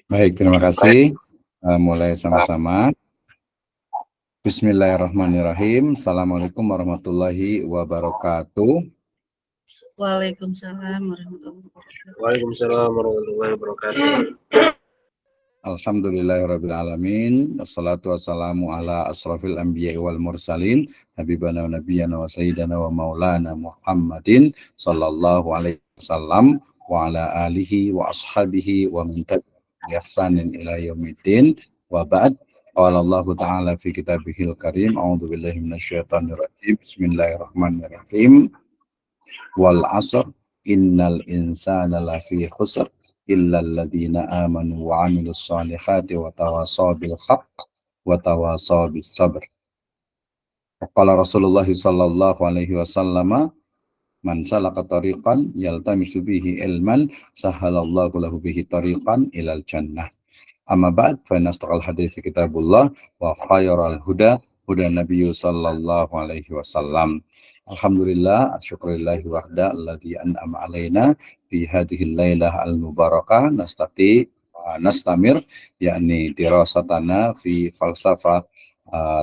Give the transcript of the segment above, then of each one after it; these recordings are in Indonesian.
Baik, terima kasih. Mulai sama-sama. Bismillahirrahmanirrahim. Assalamualaikum warahmatullahi wabarakatuh. Waalaikumsalam warahmatullahi wabarakatuh. Waalaikumsalam warahmatullahi wabarakatuh. Alhamdulillahirrabbilalamin. Wassalatu wassalamu ala asrafil anbiya wal mursalin. Habibana wa nabiyana wa sayyidana wa maulana Muhammadin sallallahu alaihi wasallam wa ala alihi wa ashabihi wa min tabi'ahum bi ihsanin ila yaumiddin. Wa ba'd. Qala Allah Ta'ala fi kitabihil karim. A'udzu billahi minasyaitonir rajim. Bismillahirrahmanirrahim. Wal 'asr innal insana lafi khusr illa alladziina aamanu wa 'amilus shalihaati wa tawashaw bil haqq wa tawashaw bis sabr. Qala Rasulullah sallallahu alaihi wasallam, man salaka tariqan yaltamisu bihi ilman sahalallahu lahu bihi tariqan ilal jannah. Amma ba'd, fa inastaqal hadits kitabullah wa khairal huda huda nabiyyu sallallahu alaihi wasallam. Alhamdulillah, syukurillahi wahda alladzi an'ama alaina fi hadhihi lailah al-mubarakah nastamir yakni dirasatana fi falsafah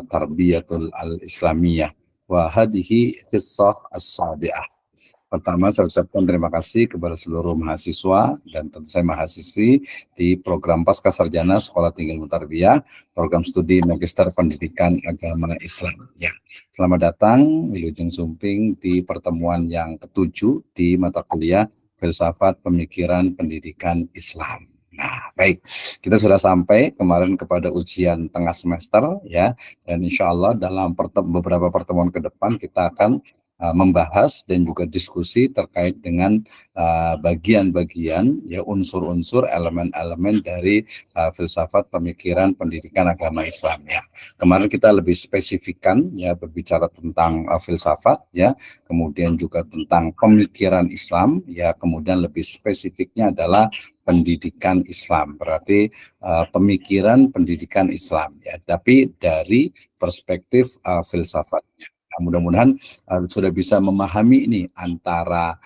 tarbiyatul al-islamiyah wa hadhihi qissah as-sabi'ah. Pertama, saya ucapkan terima kasih kepada seluruh mahasiswa dan tentu saya mahasiswi di program Pascasarjana Sekolah Tinggi Ilmu Tarbiyah, program studi Magister Pendidikan Agama Islam. Ya, selamat datang Wilujeng Sumping di pertemuan yang ke-7 di mata kuliah Filsafat Pemikiran Pendidikan Islam. Nah, baik, kita sudah sampai kemarin kepada ujian tengah semester ya, dan insya Allah dalam beberapa pertemuan ke depan kita akan membahas dan juga diskusi terkait dengan bagian-bagian ya unsur-unsur elemen-elemen dari filsafat pemikiran pendidikan agama Islam ya. Kemarin kita lebih spesifikkan ya berbicara tentang filsafat ya, kemudian juga tentang pemikiran Islam ya, kemudian lebih spesifiknya adalah pendidikan Islam, berarti pemikiran pendidikan Islam ya, tapi dari perspektif filsafatnya. Nah, mudah-mudahan sudah bisa memahami ini antara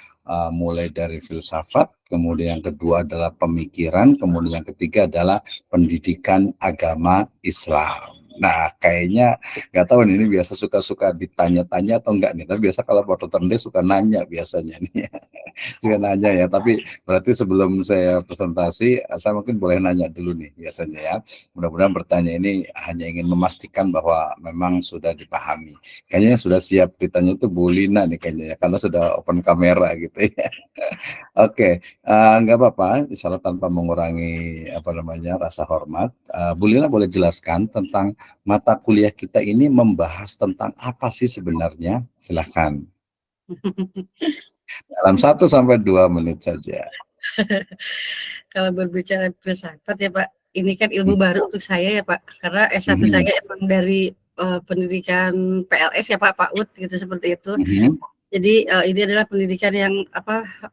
mulai dari filsafat, kemudian yang kedua adalah pemikiran, kemudian yang ketiga adalah pendidikan agama Islam. Nah, kayaknya nggak tahu nih, ini biasa suka-suka ditanya-tanya atau enggak nih, tapi biasa kalau waktu terendeh suka nanya biasanya nih. Suka nanya ya, tapi berarti sebelum saya presentasi, saya mungkin boleh nanya dulu nih biasanya ya. Mudah-mudahan bertanya ini hanya ingin memastikan bahwa memang sudah dipahami. Kayaknya sudah siap ditanya itu Bu Lina nih kayaknya ya, karena sudah open kamera gitu ya. Oke, nggak apa-apa, insyaallah tanpa mengurangi rasa hormat. Bu Lina boleh jelaskan tentang mata kuliah kita ini membahas tentang apa sih sebenarnya? Silahkan. Dalam 1-2 menit saja. Kalau berbicara filsafat ya Pak, ini kan ilmu baru untuk saya ya Pak, karena S1 saya emang dari pendidikan PLS ya Pak, PAUD gitu seperti itu. Jadi ini adalah pendidikan yang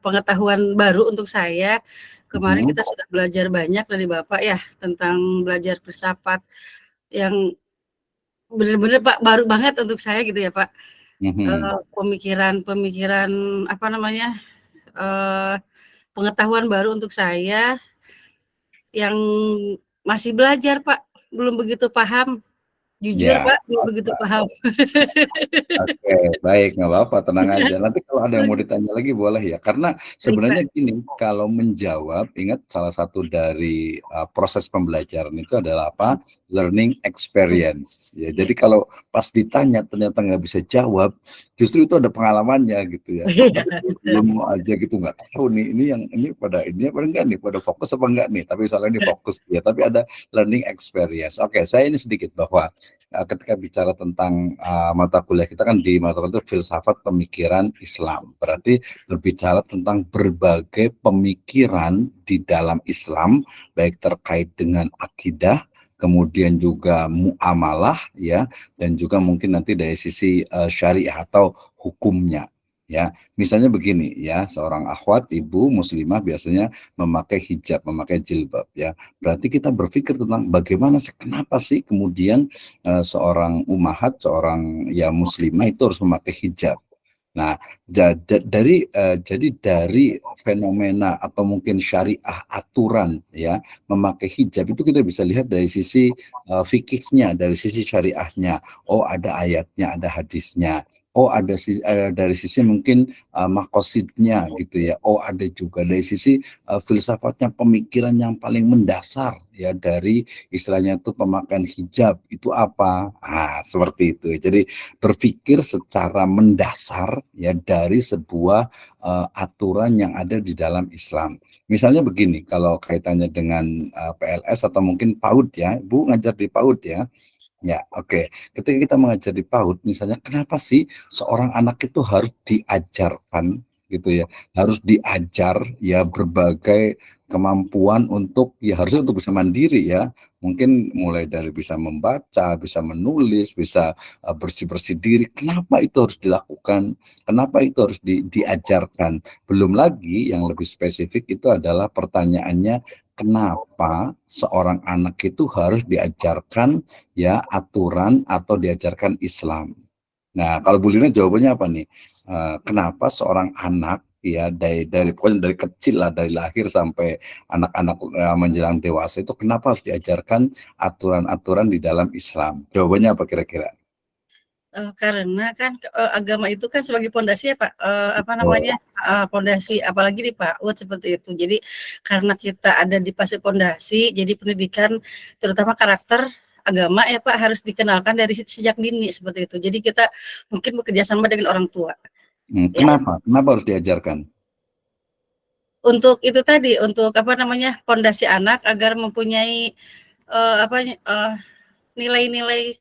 pengetahuan baru untuk saya. Kemarin kita sudah belajar banyak dari Bapak ya tentang belajar filsafat yang benar-benar Pak baru banget untuk saya gitu ya Pak. Pemikiran pengetahuan baru untuk saya yang masih belajar Pak, belum begitu paham. Jujur Ya, Pak, belum begitu paham. Oke, baik, nggak apa-apa, tenang aja. Nanti kalau ada yang mau ditanya lagi boleh ya. Karena sebenarnya gini, kalau menjawab, ingat salah satu dari proses pembelajaran itu adalah apa? Learning experience. Ya, jadi kalau pas ditanya ternyata nggak bisa jawab, justru itu ada pengalamannya gitu ya. Tapi belum mau aja gitu, nggak tahu nih, ini pada enggak nih, pada fokus apa enggak nih? Tapi soalnya ini fokus ya. Tapi ada learning experience. Oke, saya ini sedikit bahwa ketika bicara tentang mata kuliah kita kan di mata kuliah itu filsafat pemikiran Islam, berarti berbicara tentang berbagai pemikiran di dalam Islam, baik terkait dengan akidah, kemudian juga muamalah ya, dan juga mungkin nanti dari sisi syariah atau hukumnya. Ya, misalnya begini ya, seorang akhwat ibu muslimah biasanya memakai hijab, memakai jilbab ya. Berarti kita berpikir tentang bagaimana sih, kenapa sih kemudian seorang ummahat, seorang ya muslimah itu harus memakai hijab. Nah, jadi dari fenomena atau mungkin syariah aturan ya memakai hijab itu kita bisa lihat dari sisi fikihnya, dari sisi syariahnya. Oh, ada ayatnya, ada hadisnya. Oh, dari sisi mungkin makosidnya gitu ya. Oh, ada juga dari sisi filsafatnya, pemikiran yang paling mendasar ya dari istilahnya itu pemakaian hijab itu apa? Ah, seperti itu. Jadi berpikir secara mendasar ya dari sebuah aturan yang ada di dalam Islam. Misalnya begini, kalau kaitannya dengan PLS atau mungkin PAUD ya, Bu ngajar di PAUD ya. Ya, oke. Ketika kita mengajar di PAUD, misalnya, kenapa sih seorang anak itu harus diajarkan gitu ya, harus diajar ya berbagai kemampuan untuk ya harusnya untuk bisa mandiri ya, mungkin mulai dari bisa membaca, bisa menulis, bisa bersih-bersih diri. Kenapa itu harus dilakukan? Kenapa itu harus diajarkan? Belum lagi yang lebih spesifik itu adalah pertanyaannya, kenapa seorang anak itu harus diajarkan ya aturan atau diajarkan Islam. Nah, kalau Bu Lina jawabannya apa nih? Kenapa seorang anak ya pokoknya dari kecil lah, dari lahir sampai anak-anak menjelang dewasa itu kenapa harus diajarkan aturan-aturan di dalam Islam? Jawabannya apa kira-kira? Karena kan agama itu kan sebagai pondasi ya Pak, Oh. pondasi apalagi di PAUD seperti itu. Jadi karena kita ada di fase pondasi, jadi pendidikan terutama karakter agama ya Pak harus dikenalkan dari sejak dini seperti itu. Jadi kita mungkin bekerja sama dengan orang tua. Ya, Kenapa? Kenapa harus diajarkan? untuk itu tadi, untuk pondasi anak agar mempunyai nilai-nilai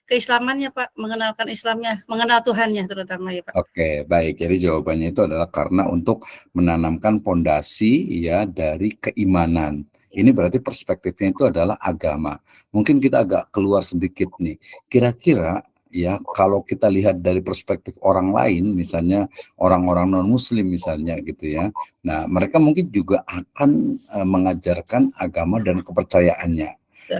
keislamannya Pak, mengenalkan Islamnya, mengenal Tuhannya terutama ya Pak. Oke, baik. Jadi jawabannya itu adalah karena untuk menanamkan pondasi ya dari keimanan. Ini berarti perspektifnya itu adalah agama. Mungkin kita agak keluar sedikit nih. Kira-kira ya kalau kita lihat dari perspektif orang lain, misalnya orang-orang non-muslim misalnya gitu ya. Nah, mereka mungkin juga akan mengajarkan agama dan kepercayaannya.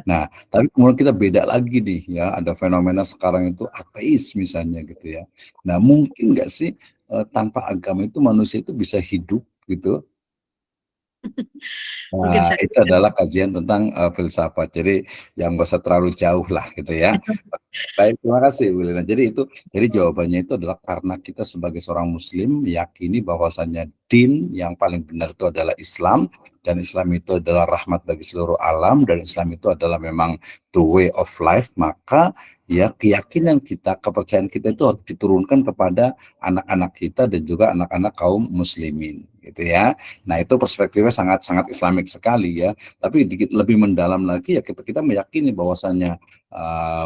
Nah, tapi kemudian kita beda lagi nih ya, ada fenomena sekarang itu ateis misalnya gitu ya. Nah, mungkin nggak sih tanpa agama itu manusia itu bisa hidup gitu? Mungkin Nah, saya itu adalah kajian tentang filsafat. Jadi yang nggak usah terlalu jauh lah gitu ya. Baik, terima kasih Bu Lina. Jadi jawabannya itu adalah karena kita sebagai seorang Muslim meyakini bahwasannya din yang paling benar itu adalah Islam, dan Islam itu adalah rahmat bagi seluruh alam, dan Islam itu adalah memang the way of life. Maka ya keyakinan kita, kepercayaan kita itu harus diturunkan kepada anak-anak kita dan juga anak-anak kaum muslimin gitu ya. Nah, itu perspektifnya sangat-sangat Islamik sekali ya. Tapi dikit lebih mendalam lagi ya kita meyakini bahwasannya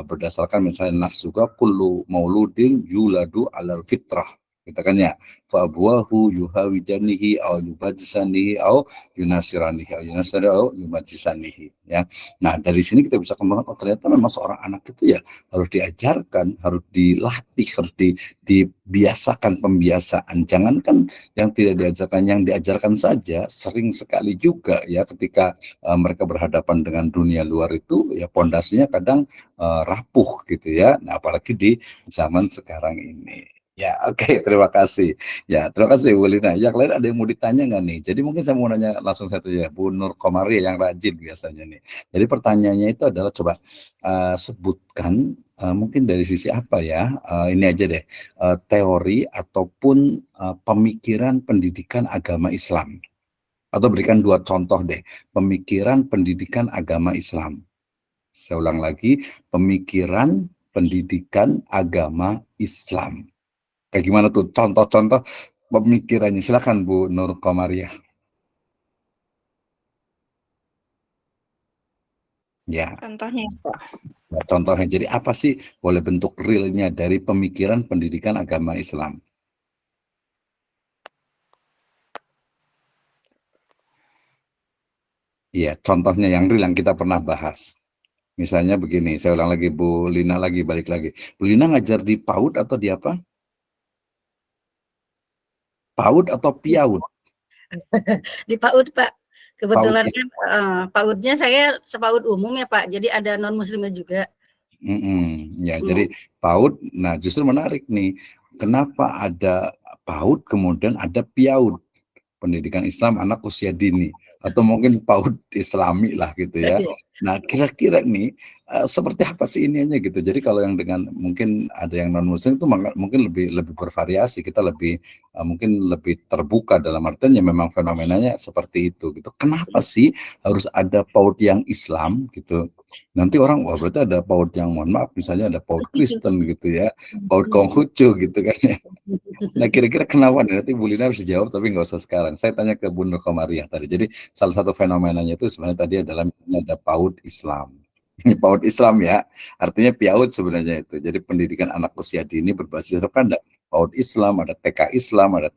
berdasarkan misalnya nas juga kullu mauludin yuladu alal fitrah kita kan ya, fa abuahu yuhawidanihi au yubajisanihi au yunasiranihi au yunasiranihi au yubajisanihi ya. Nah, dari sini kita bisa kembangkan, oh ternyata memang seorang anak itu ya harus diajarkan, harus dilatih, harus dibiasakan pembiasaan. Jangankan yang tidak diajarkan, yang diajarkan saja sering sekali juga ya ketika mereka berhadapan dengan dunia luar itu ya pondasinya kadang rapuh gitu ya. Nah, apalagi di zaman sekarang ini. Ya, oke, terima kasih. Ya, terima kasih Bu Lina. Yang lain ada yang mau ditanya nggak nih? Jadi mungkin saya mau nanya langsung satu ya, Bu Nur Komari yang rajin biasanya nih. Jadi pertanyaannya itu adalah coba sebutkan mungkin dari sisi apa ya? Ini aja deh, teori ataupun pemikiran pendidikan agama Islam. Atau berikan 2 contoh deh, pemikiran pendidikan agama Islam. Saya ulang lagi, pemikiran pendidikan agama Islam. Kayak gimana tuh contoh-contoh pemikirannya? Silakan Bu Nur Komariah. Ya, Contohnya, Pak. contohnya. Jadi apa sih boleh bentuk realnya dari pemikiran pendidikan agama Islam? Iya, contohnya yang real yang kita pernah bahas. Misalnya begini, saya ulang lagi Bu Lina lagi, balik lagi. Bu Lina ngajar di PAUD atau di apa? PAUD atau PIAUD? di PAUD Pak. PAUD. Kebetulan kan PAUD-nya saya sepaud umum ya Pak, jadi ada non muslimnya juga. Ya, jadi PAUD, nah justru menarik nih. kenapa ada PAUD kemudian ada PIAUD, pendidikan Islam anak usia dini, atau mungkin PAUD Islami lah gitu ya. Nah, kira-kira nih seperti apa sih ininya gitu. Jadi kalau yang dengan mungkin ada yang non muslim itu mungkin lebih lebih bervariasi, kita lebih mungkin lebih terbuka dalam artian ya memang fenomenanya seperti itu gitu. Kenapa sih harus ada PAUD yang Islam gitu? Nanti orang wah berarti ada PAUD yang mohon maaf misalnya ada PAUD Kristen gitu ya, PAUD Konghucu gitu kan ya. Nah, kira-kira kenapa nih? Nanti Bu Lina harus dijawab, tapi nggak usah sekarang. Saya tanya ke Bu Nur Komariah tadi. Jadi, salah satu fenomenanya itu sebenarnya tadi adalah misalnya ada PAUD Islam. Ini PAUD Islam ya, artinya PIAUD sebenarnya itu. Jadi, pendidikan anak usia dini berbasis Islam kan ada PAUD Islam, ada TK Islam, ada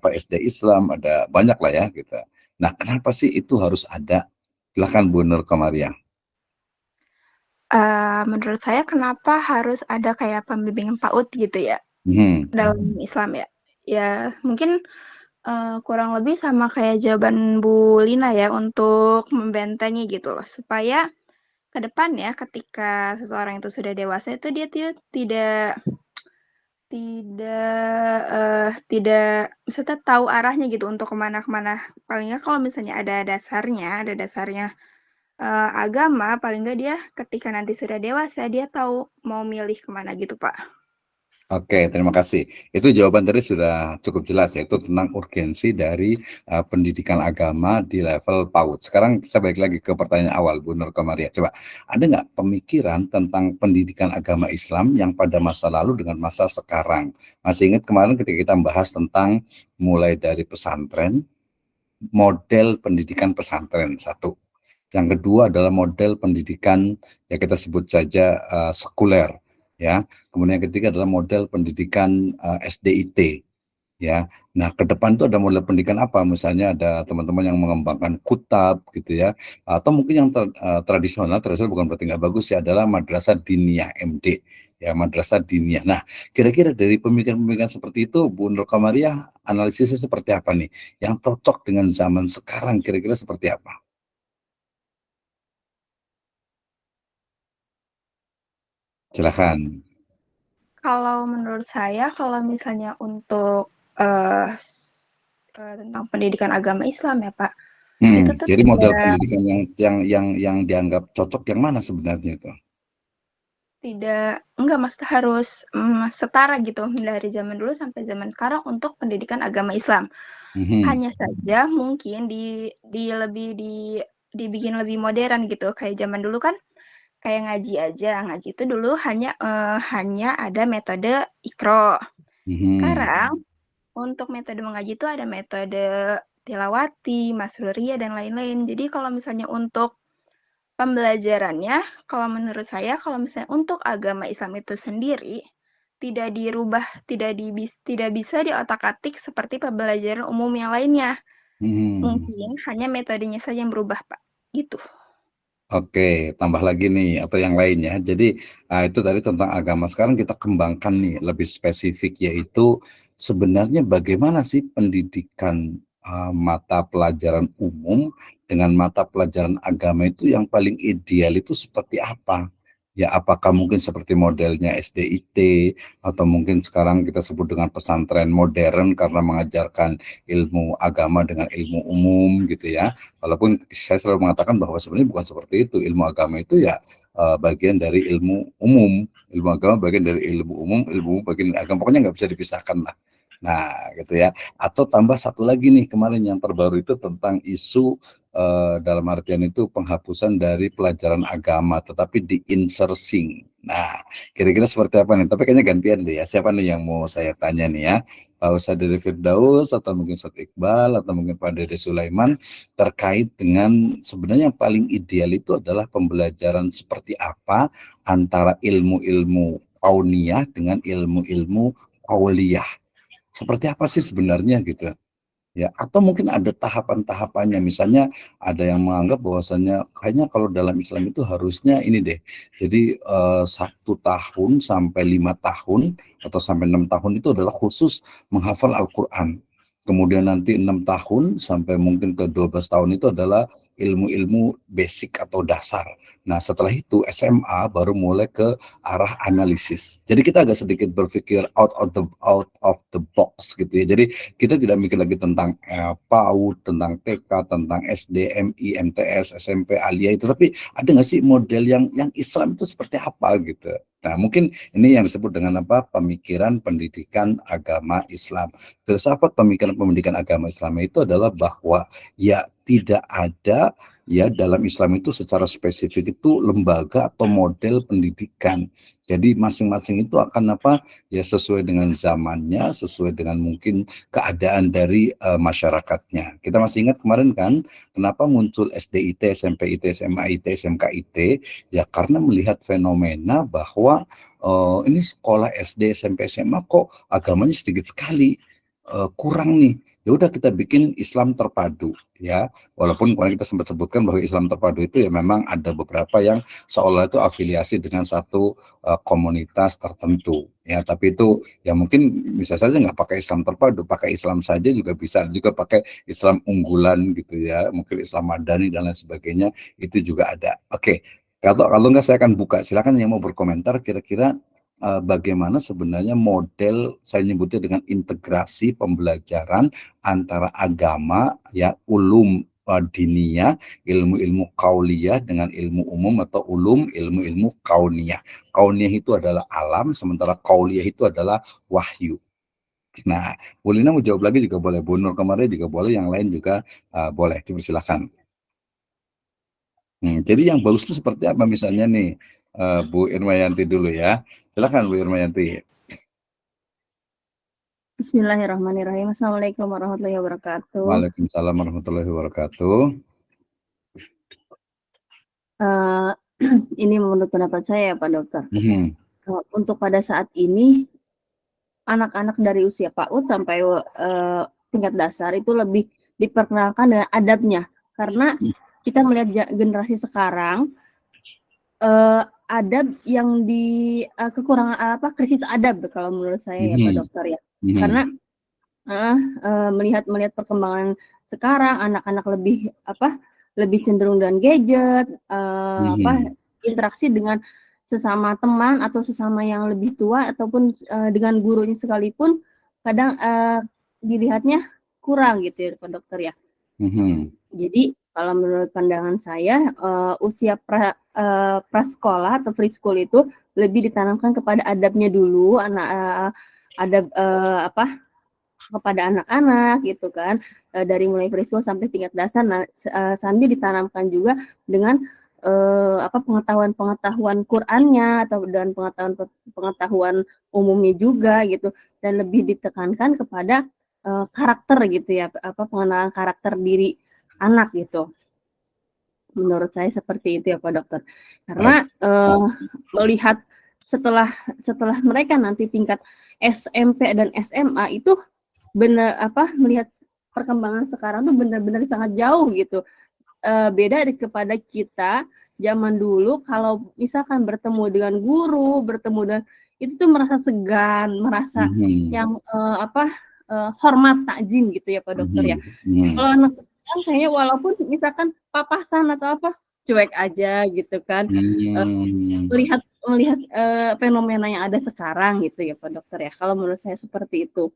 SD Islam, ada banyak lah ya gitu. Nah, kenapa sih itu harus ada? Silakan Bu Nur Komariah. Menurut saya kenapa harus ada kayak pembimbingan PAUD gitu ya dalam Islam ya? Ya mungkin kurang lebih sama kayak jawaban Bu Lina ya untuk membentengi gitu loh supaya ke depan ya ketika seseorang itu sudah dewasa itu dia tidak maksudnya tahu arahnya gitu untuk kemana-kemana. Paling nggak kalau misalnya ada dasarnya agama, paling nggak dia ketika nanti sudah dewasa, dia tahu mau milih kemana gitu, Pak. Oke, terima kasih. Itu jawaban tadi sudah cukup jelas ya, itu tentang urgensi dari pendidikan agama di level PAUD. Sekarang saya balik lagi ke pertanyaan awal, Bu Nur Komariah. Coba, ada nggak pemikiran tentang pendidikan agama Islam yang pada masa lalu dengan masa sekarang? Masih ingat kemarin ketika kita membahas tentang mulai dari pesantren, model pendidikan pesantren, satu. Yang kedua adalah model pendidikan, ya kita sebut saja sekuler. Ya, kemudian yang ketiga adalah model pendidikan SDIT, ya. Nah, ke depan itu ada model pendidikan apa? Misalnya ada teman-teman yang mengembangkan kutab gitu ya, atau mungkin yang tradisional bukan berarti nggak bagus ya, adalah madrasah diniyah MD, ya madrasah diniyah. Nah, kira-kira dari pemikiran-pemikiran seperti itu, Bu Nur Komariah, analisisnya seperti apa nih? Yang cocok dengan zaman sekarang kira-kira seperti apa? Silakan. Kalau menurut saya, kalau misalnya untuk tentang pendidikan agama Islam ya, Pak, itu tuh Jadi model pendidikan yang dianggap cocok yang mana sebenarnya itu? enggak mas harus setara gitu dari zaman dulu sampai zaman sekarang untuk pendidikan agama Islam. Hanya saja mungkin dibikin lebih modern gitu. Kayak zaman dulu kan kayak ngaji aja. Ngaji itu dulu hanya ada metode Iqra. Sekarang untuk metode mengaji itu ada metode tilawati, masruriyah dan lain-lain. Jadi kalau misalnya untuk pembelajarannya, kalau menurut saya kalau misalnya untuk agama Islam itu sendiri tidak dirubah, tidak bisa diotak-atik seperti pembelajaran umum yang lainnya. Mungkin hanya metodenya saja yang berubah, Pak. Gitu. Oke, tambah lagi nih atau yang lainnya. Jadi itu tadi tentang agama. Sekarang kita kembangkan nih lebih spesifik, yaitu sebenarnya bagaimana sih pendidikan mata pelajaran umum dengan mata pelajaran agama itu yang paling ideal itu seperti apa? Ya, apakah mungkin seperti modelnya SDIT atau mungkin sekarang kita sebut dengan pesantren modern karena mengajarkan ilmu agama dengan ilmu umum gitu ya. Walaupun saya selalu mengatakan bahwa sebenarnya bukan seperti itu. Ilmu agama itu ya bagian dari ilmu umum. Ilmu agama bagian dari ilmu umum, ilmu umum bagian dari agama. Pokoknya nggak bisa dipisahkan lah. Nah, gitu ya. Atau tambah satu lagi nih kemarin yang terbaru itu tentang isu dalam artian itu penghapusan dari pelajaran agama, tetapi di-insourcing. Nah, kira-kira seperti apa nih? Tapi kayaknya gantian deh ya. Siapa nih yang mau saya tanya nih ya? Pak Ustadz Dede Firdaus atau mungkin Ustadz Iqbal atau mungkin Pak Dede Sulaiman terkait dengan sebenarnya yang paling ideal itu adalah pembelajaran seperti apa antara ilmu-ilmu kauniyah dengan ilmu-ilmu kauliyah. Seperti apa sih sebenarnya gitu ya, atau mungkin ada tahapan-tahapannya, misalnya ada yang menganggap bahwasannya kayaknya kalau dalam Islam itu harusnya ini deh, jadi 1 tahun sampai 5 tahun atau sampai 6 tahun itu adalah khusus menghafal Al-Quran, kemudian nanti 6 tahun sampai mungkin ke 12 tahun itu adalah ilmu-ilmu basic atau dasar. Nah, setelah itu SMA baru mulai ke arah analisis. Jadi kita agak sedikit berpikir out of the box gitu ya. Jadi kita tidak mikir lagi tentang PAUD, tentang TK, tentang SD, MI, MTS, SMP, Alia itu, tapi ada nggak sih model yang Islam itu seperti apa gitu. Nah, mungkin ini yang disebut dengan apa? Pemikiran pendidikan agama Islam. Filsafat pemikiran pendidikan agama Islam itu adalah bahwa ya tidak ada ya dalam Islam itu secara spesifik itu lembaga atau model pendidikan. Jadi masing-masing itu akan apa? Ya sesuai dengan zamannya, sesuai dengan mungkin keadaan dari masyarakatnya. Kita masih ingat kemarin kan kenapa muncul SDIT, SMPIT, SMAIT, SMKIT? Ya karena melihat fenomena bahwa ini sekolah SD, SMP, SMA kok agamanya sedikit sekali, kurang nih. Ya udah kita bikin Islam terpadu ya. Walaupun kemarin kita sempat sebutkan bahwa Islam terpadu itu ya memang ada beberapa yang seolah itu afiliasi dengan satu komunitas tertentu ya. Tapi itu ya mungkin bisa saja nggak pakai Islam terpadu, pakai Islam saja juga bisa, juga pakai Islam unggulan gitu ya. Mungkin Islam Madani dan lain sebagainya itu juga ada. Oke. Kalau nggak saya akan buka, silakan yang mau berkomentar kira-kira bagaimana sebenarnya model saya nyebutnya dengan integrasi pembelajaran antara agama ya ulum diniyah, ilmu-ilmu kauliyah dengan ilmu umum atau ilmu-ilmu kauniyah. Kauniyah itu adalah alam, sementara kauliyah itu adalah wahyu. Nah, Bu Lina mau jawab lagi juga boleh, Bu Nur kemarin juga boleh, yang lain juga boleh, dipersilakan. Jadi yang bagus itu seperti apa misalnya nih, Bu Irmayanti dulu ya. Silakan Bu Irmayanti. Bismillahirrahmanirrahim. Assalamualaikum warahmatullahi wabarakatuh. Waalaikumsalam warahmatullahi wabarakatuh. Ini menurut pendapat saya, Pak Dokter. Untuk pada saat ini, anak-anak dari usia PAUD sampai tingkat dasar itu lebih diperkenalkan dengan adabnya. Karena kita melihat generasi sekarang, adab yang kekurangan krisis adab kalau menurut saya ya Pak Dokter ya. Karena melihat perkembangan sekarang, anak-anak lebih cenderung dengan gadget, interaksi dengan sesama teman atau sesama yang lebih tua ataupun dengan gurunya sekalipun kadang dilihatnya kurang gitu ya Pak Dokter ya. Jadi kalau menurut pandangan saya usia prasekolah atau preschool itu lebih ditanamkan kepada adabnya dulu, adab kepada anak-anak gitu kan, dari mulai preschool sampai tingkat dasar. Nah, sambil ditanamkan juga dengan pengetahuan Qur'annya atau dan pengetahuan umumnya juga gitu, dan lebih ditekankan kepada karakter gitu ya, pengenalan karakter diri anak gitu. Menurut saya seperti itu ya Pak Dokter. Karena melihat setelah mereka nanti tingkat SMP dan SMA itu melihat perkembangan sekarang tuh benar-benar sangat jauh gitu. Beda kepada kita zaman dulu, kalau misalkan bertemu dengan guru, itu tuh merasa segan, merasa yang hormat takzim gitu ya Pak Dokter ya. Kalau anak sekarang kayaknya walaupun misalkan papasan atau apa cuek aja gitu kan. Melihat fenomena yang ada sekarang gitu ya Pak Dokter ya. Kalau menurut saya seperti itu.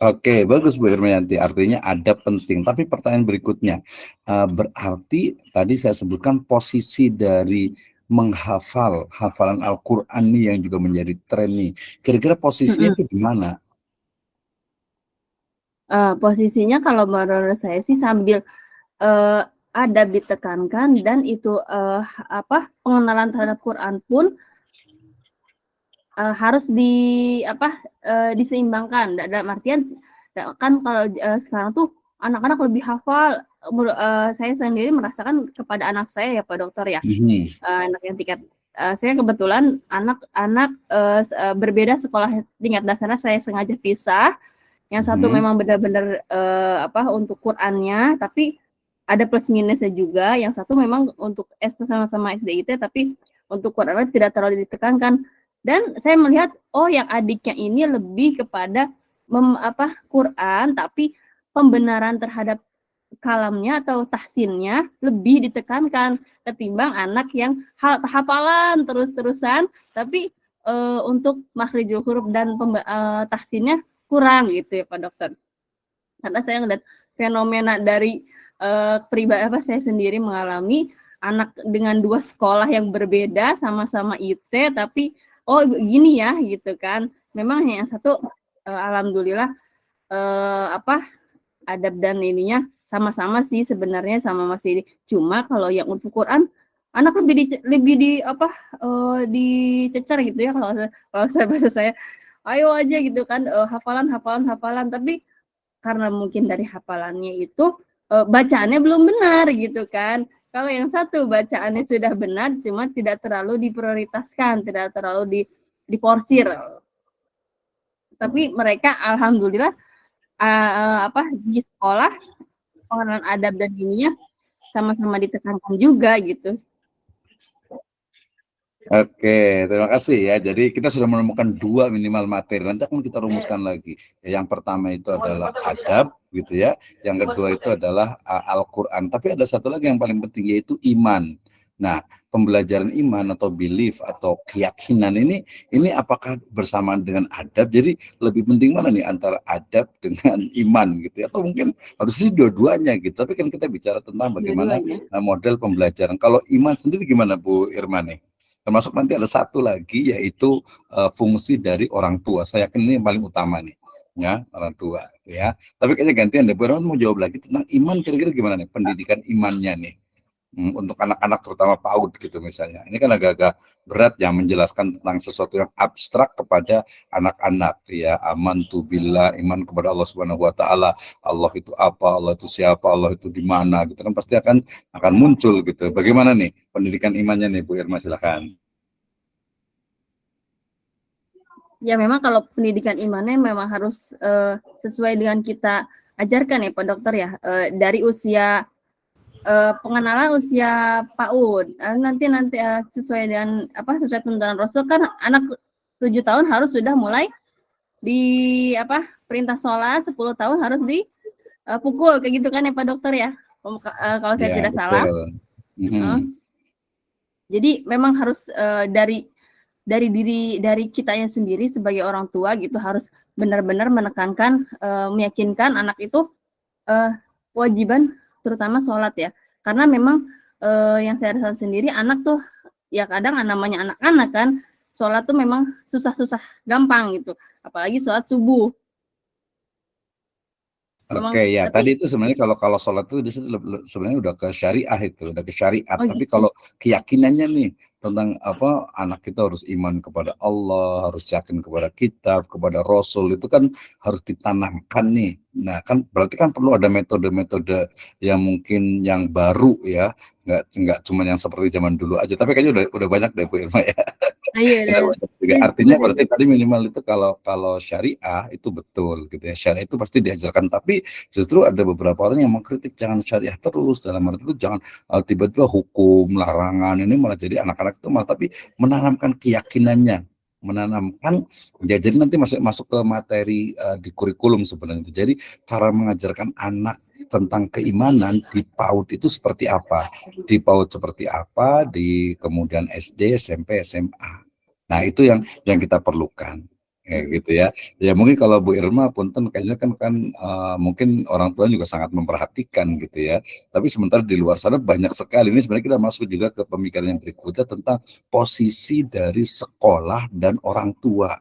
Oke, bagus Bu Irmayanti. Artinya ada penting. Tapi pertanyaan berikutnya, berarti tadi saya sebutkan posisi dari menghafal hafalan Al-Quran nih yang juga menjadi tren nih. Kira-kira posisinya itu gimana? Posisinya kalau menurut saya sih sambil adab ditekankan dan itu pengenalan terhadap Quran pun harus diseimbangkan. Dalam artian kan kalau sekarang tuh anak-anak lebih hafal. Saya sendiri merasakan kepada anak saya ya Pak Dokter ya. Anak yang tingkat saya kebetulan anak-anak berbeda sekolah tingkat dasarnya, saya sengaja pisah. Yang satu memang benar-benar untuk Qur'annya, tapi ada plus minusnya juga. Yang satu memang untuk sama-sama SDIT, tapi untuk Qur'annya tidak terlalu ditekankan. Dan saya melihat, yang adiknya ini lebih kepada Quran, tapi pembenaran terhadap kalamnya atau tahsinnya lebih ditekankan ketimbang anak yang hafalan terus-terusan, tapi untuk makhrijul huruf dan tahsinnya kurang gitu ya Pak Dokter. Karena saya ngeliat fenomena dari pribadi saya sendiri mengalami anak dengan 2 sekolah yang berbeda sama-sama IT, tapi oh gini ya gitu kan. Memang yang satu alhamdulillah adab dan ininya sama-sama sih sebenarnya sama masih. Cuma kalau yang untuk Quran anak dicecar gitu ya kalau saya bahasa saya. Ayo aja gitu kan hafalan, tapi karena mungkin dari hafalannya itu bacaannya belum benar gitu kan. Kalau yang satu bacaannya sudah benar, cuma tidak terlalu diprioritaskan, tidak terlalu diporsir. Tapi mereka alhamdulillah di sekolah pengenalan adab dan ininya sama-sama ditekankan juga gitu. Oke, terima kasih ya. Jadi kita sudah menemukan 2 minimal materi. Nanti akan kita rumuskan lagi. Yang pertama itu adalah adab, gitu ya. Yang kedua itu adalah Al-Quran. Tapi ada satu lagi yang paling penting yaitu iman. Nah, pembelajaran iman atau belief atau keyakinan ini apakah bersamaan dengan adab? Jadi lebih penting mana nih antara adab dengan iman gitu ya? Atau mungkin harusnya dua-duanya gitu. Tapi kan kita bicara tentang bagaimana model pembelajaran. Kalau iman sendiri gimana Bu Irma nih? Termasuk nanti ada satu lagi yaitu fungsi dari orang tua. Saya yakin ini yang paling utama nih, ya orang tua, ya. Tapi kayaknya gantian deh, Bu Irma mau jawab lagi tentang iman. Kira-kira gimana nih pendidikan imannya nih untuk anak-anak terutama PAUD gitu misalnya. Ini kan agak-agak berat ya menjelaskan tentang sesuatu yang abstrak kepada anak-anak ya. Amantu billah, iman kepada Allah Subhanahu wa taala. Allah itu apa? Allah itu siapa? Allah itu di mana? Gitu kan pasti akan muncul gitu. Bagaimana nih pendidikan imannya nih Bu Irma, silakan. Ya memang kalau pendidikan imannya memang harus sesuai dengan kita ajarkan ya Pak Dokter ya, dari usia pengenalan usia PAUD. Nanti sesuai dengan sesuai tuntunan Rasul kan anak 7 tahun harus sudah mulai perintah sholat, 10 tahun harus dipukul kayak gitu kan ya Pak Dokter ya. Kalau saya tidak salah. Jadi memang harus dari kitanya sendiri sebagai orang tua gitu harus benar-benar menekankan, meyakinkan anak itu kewajiban terutama sholat ya, karena memang yang saya rasa sendiri anak tuh ya kadang namanya anak-anak kan sholat tuh memang susah-susah gampang gitu, apalagi sholat subuh. Oke ya, tadi itu sebenarnya kalau sholat itu sebenarnya udah ke syariah itu, udah ke syariat. Tapi kalau keyakinannya nih tentang anak kita harus iman kepada Allah, harus yakin kepada kitab, kepada Rasul, itu kan harus ditanamkan nih. Nah kan berarti kan perlu ada metode-metode yang mungkin yang baru ya, nggak cuma yang seperti zaman dulu aja. Tapi kayaknya udah banyak deh Bu Irma ya. Artinya berarti tadi minimal itu kalau syariah itu betul gitu ya, syariah itu pasti diajarkan, tapi justru ada beberapa orang yang mengkritik jangan syariah terus, dalam arti itu jangan tiba-tiba hukum larangan ini malah jadi anak-anak itu malah tapi menanamkan keyakinannya, menanamkan ya, jadi nanti masuk ke materi di kurikulum sebenarnya. Jadi cara mengajarkan anak tentang keimanan di PAUD itu seperti apa, di PAUD seperti apa, di kemudian SD, SMP, SMA. Nah itu yang kita perlukan kayak gitu ya. Ya mungkin kalau Bu Irma punten kayaknya kan mungkin orang tua juga sangat memperhatikan gitu ya. Tapi sementara di luar sana banyak sekali. Ini sebenarnya kita masuk juga ke pemikiran yang berikutnya tentang posisi dari sekolah dan orang tua.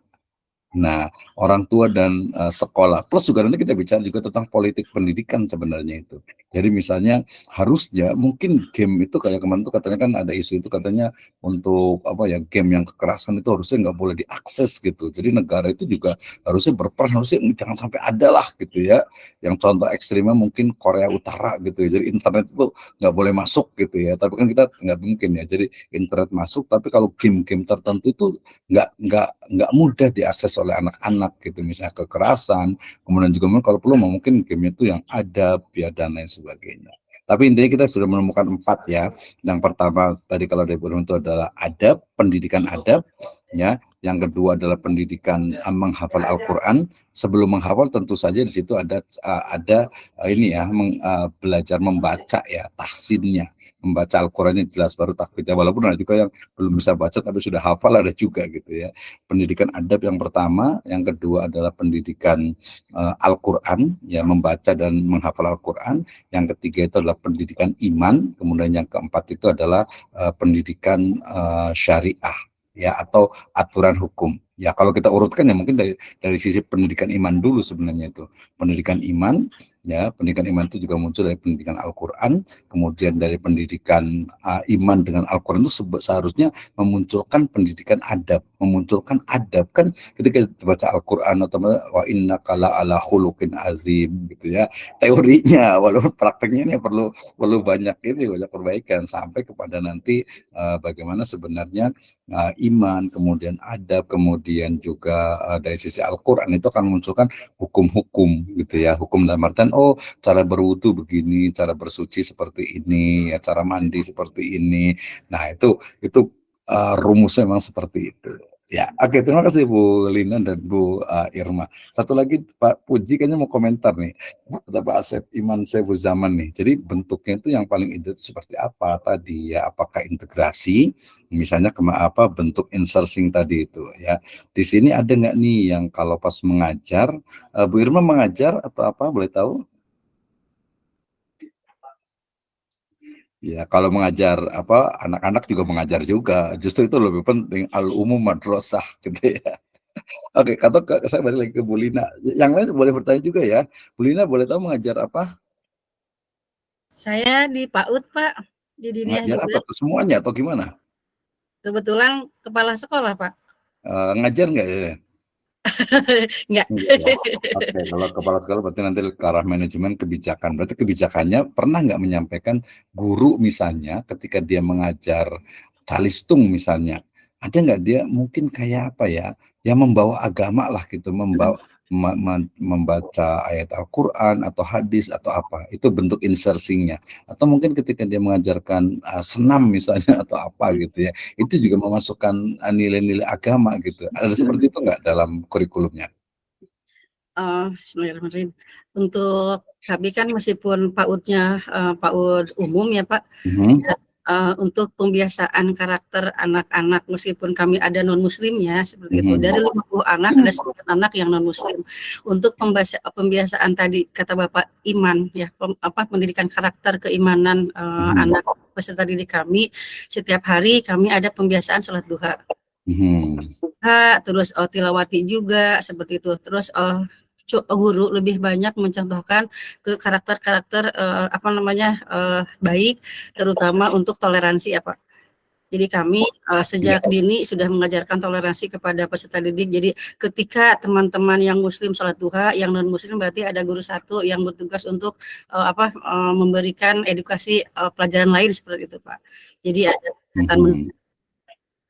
Nah, orang tua dan sekolah. Plus juga nanti kita bicara juga tentang politik pendidikan sebenarnya itu. Jadi misalnya harusnya mungkin game itu kayak kemarin itu katanya kan ada isu itu katanya untuk game yang kekerasan itu harusnya nggak boleh diakses gitu. Jadi negara itu juga harusnya berperan, harusnya jangan sampai ada lah gitu ya. Yang contoh ekstrimnya mungkin Korea Utara gitu ya. Jadi internet itu nggak boleh masuk gitu ya. Tapi kan kita nggak mungkin ya. Jadi internet masuk, tapi kalau game-game tertentu itu nggak mudah diakses oleh anak-anak gitu, misalnya kekerasan, kemudian juga kalau perlu mungkin game itu yang adab ya dan lain sebagainya. Tapi intinya kita sudah menemukan 4 ya. Yang pertama tadi kalau dari itu adalah adab, pendidikan adab. ya. Yang kedua adalah pendidikan menghafal Al-Quran. Sebelum menghafal tentu saja di situ ada ini ya, belajar membaca ya, tahsinnya, membaca Al-Quran yang jelas, baru tahfidnya. Walaupun ada juga yang belum bisa baca tapi sudah hafal, ada juga gitu ya. Pendidikan adab yang pertama, yang kedua adalah pendidikan Al-Quran, ya, membaca dan menghafal Al-Quran. Yang ketiga itu adalah pendidikan iman, kemudian yang keempat itu adalah pendidikan syariah, ya, atau aturan hukum. Ya, kalau kita urutkan ya mungkin dari sisi pendidikan iman dulu sebenarnya itu. Pendidikan iman, ya, pendidikan iman itu juga muncul dari pendidikan Al-Quran, kemudian dari pendidikan iman dengan Al-Quran itu seharusnya memunculkan pendidikan adab, memunculkan adab. Kan ketika baca Al-Quran atau wa innaka la'ala khuluqin azim gitu ya, teorinya, walaupun prakteknya ini perlu banyak perbaikan sampai kepada nanti bagaimana sebenarnya iman, kemudian adab, kemudian juga dari sisi Al-Quran itu akan memunculkan hukum-hukum gitu ya, hukum dalam artian cara berwudu begini, cara bersuci seperti ini, ya, cara mandi seperti ini. Nah itu rumusnya memang seperti itu. Ya, oke, terima kasih Bu Lina dan Bu Irma. Satu lagi Pak Puji kayaknya mau komentar nih. Kata Pak Asep, Iman Saifuzaman nih. Jadi bentuknya itu yang paling ide itu seperti apa tadi ya? Apakah integrasi, misalnya bentuk insourcing tadi itu ya? Di sini ada nggak nih yang kalau pas mengajar, Bu Irma mengajar atau apa? Boleh tahu? Ya, kalau mengajar anak-anak juga mengajar juga. Justru itu lebih penting, al-umum madrasah gitu ya. Oke, saya balik lagi ke Bu Lina. Yang lain boleh bertanya juga ya. Bu Lina boleh tahu mengajar apa? Saya di PAUD, Pak. Di Diniyah Mengajar juga. apa? Semuanya atau gimana? Kebetulan kepala sekolah, Pak. Ngajar nggak ya? Enggak. Oke, kalau kepala sekolah berarti nanti ke arah manajemen kebijakan. Berarti kebijakannya pernah nggak menyampaikan guru misalnya ketika dia mengajar calistung misalnya, ada nggak dia mungkin kayak apa ya, yang membawa agama lah gitu, membaca ayat Al-Quran atau hadis atau apa, itu bentuk insersinya. Atau mungkin ketika dia mengajarkan senam misalnya atau apa gitu ya, itu juga memasukkan nilai-nilai agama gitu. Ada seperti itu nggak dalam kurikulumnya? Bismillahirrahmanirrahim. Untuk kami kan meskipun PAUD-nya PAUD umum ya Pak, untuk pembiasaan karakter anak-anak meskipun kami ada non-muslimnya seperti itu, dari 50 anak ada 9 anak yang non-muslim. Untuk pembiasaan tadi kata Bapak iman ya, pendidikan karakter keimanan anak peserta didik kami, setiap hari kami ada pembiasaan sholat duha. Terus tilawati juga seperti itu. Terus guru lebih banyak mencontohkan ke karakter-karakter baik, terutama untuk toleransi ya Pak. Jadi kami sejak dini sudah mengajarkan toleransi kepada peserta didik. Jadi ketika teman-teman yang muslim sholat duha, yang non muslim berarti ada guru satu yang bertugas untuk memberikan edukasi pelajaran lain seperti itu Pak. Jadi ada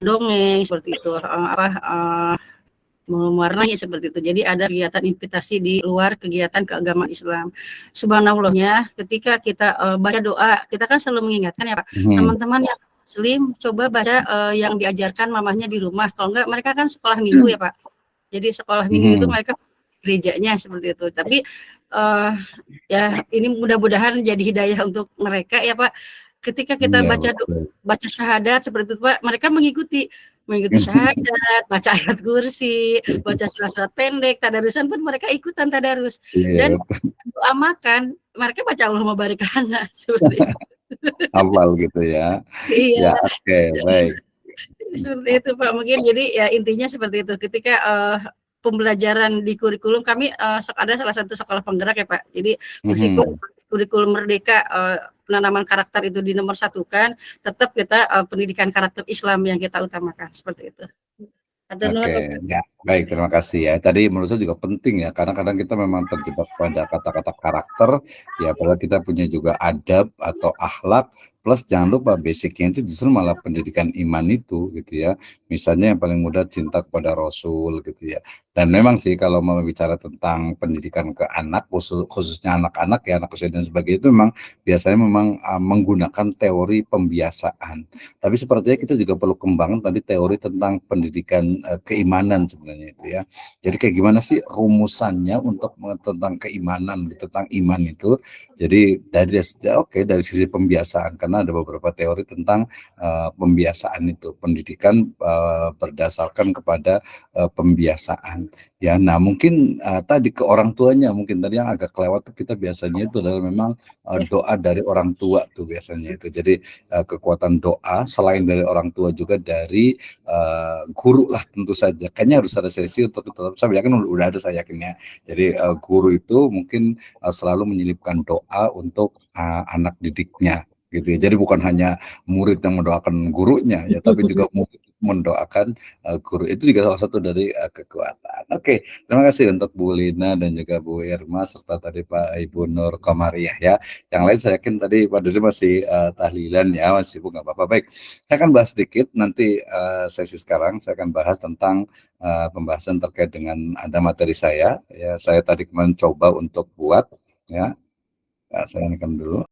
dongeng seperti itu, mewarnai seperti itu. Jadi ada kegiatan invitasi di luar kegiatan keagamaan Islam. Subhanallahnya ketika kita baca doa, kita kan selalu mengingatkan ya Pak, teman-teman yang muslim coba baca yang diajarkan mamahnya di rumah. Kalau enggak mereka kan sekolah minggu ya Pak. Jadi sekolah minggu itu mereka gerejanya seperti itu. Tapi ya ini mudah-mudahan jadi hidayah untuk mereka ya Pak. Ketika kita baca syahadat seperti itu Pak, mereka mengikuti syahadat, baca ayat kursi, baca surat-surat pendek, tadarusan pun mereka ikutan tadarus. Dan doa makan, mereka baca Allahumma barik lana seperti itu. Awal gitu ya. Iya. Ya, oke, baik. Seperti itu Pak, mungkin jadi ya intinya seperti itu. Ketika pembelajaran di kurikulum kami ada salah satu sekolah penggerak ya Pak. Jadi meskipun kurikulum merdeka penanaman karakter itu dinomorsatukan, tetap kita pendidikan karakter Islam yang kita utamakan seperti itu. Oke, ya, baik, terima kasih ya. Tadi menurut saya juga penting ya, karena kadang kita memang terjebak pada kata-kata karakter, ya padahal kita punya juga adab atau akhlak, Plus jangan lupa basicnya itu justru malah pendidikan iman itu gitu ya. Misalnya yang paling mudah cinta kepada Rasul gitu ya. Dan memang sih kalau mau bicara tentang pendidikan ke anak, khususnya anak-anak ya, anak usia dan sebagainya itu memang biasanya memang menggunakan teori pembiasaan. Tapi sepertinya kita juga perlu kembangkan tadi teori tentang pendidikan keimanan sebenarnya itu ya. Jadi kayak gimana sih rumusannya untuk tentang keimanan, tentang iman itu. Jadi dari sisi pembiasaan, karena ada beberapa teori tentang pembiasaan itu, pendidikan berdasarkan kepada pembiasaan. Ya, nah mungkin tadi ke orang tuanya, mungkin tadi yang agak kelewat tuh kita biasanya itu adalah memang doa dari orang tua tuh biasanya itu. Jadi kekuatan doa selain dari orang tua juga dari guru lah tentu saja. Kayaknya harus ada sesi untuk itu. Saya yakin udah ada, saya yakin ya. Jadi guru itu mungkin selalu menyelipkan doa untuk anak didiknya gitu ya. Jadi bukan hanya murid yang mendoakan gurunya ya, tapi juga murid mendoakan guru. Itu juga salah satu dari kekuatan. Oke, terima kasih untuk Bu Lina dan juga Bu Irma serta tadi Pak Ibu Nur Komariah ya. Yang lain saya yakin tadi Pak Dede masih tahlilan ya, masih sibuk, nggak apa-apa. Baik, saya akan bahas sedikit nanti sesi sekarang. Saya akan bahas tentang pembahasan terkait dengan ada materi saya. Ya, saya tadi kemarin coba untuk buat ya. Saya akan dulu.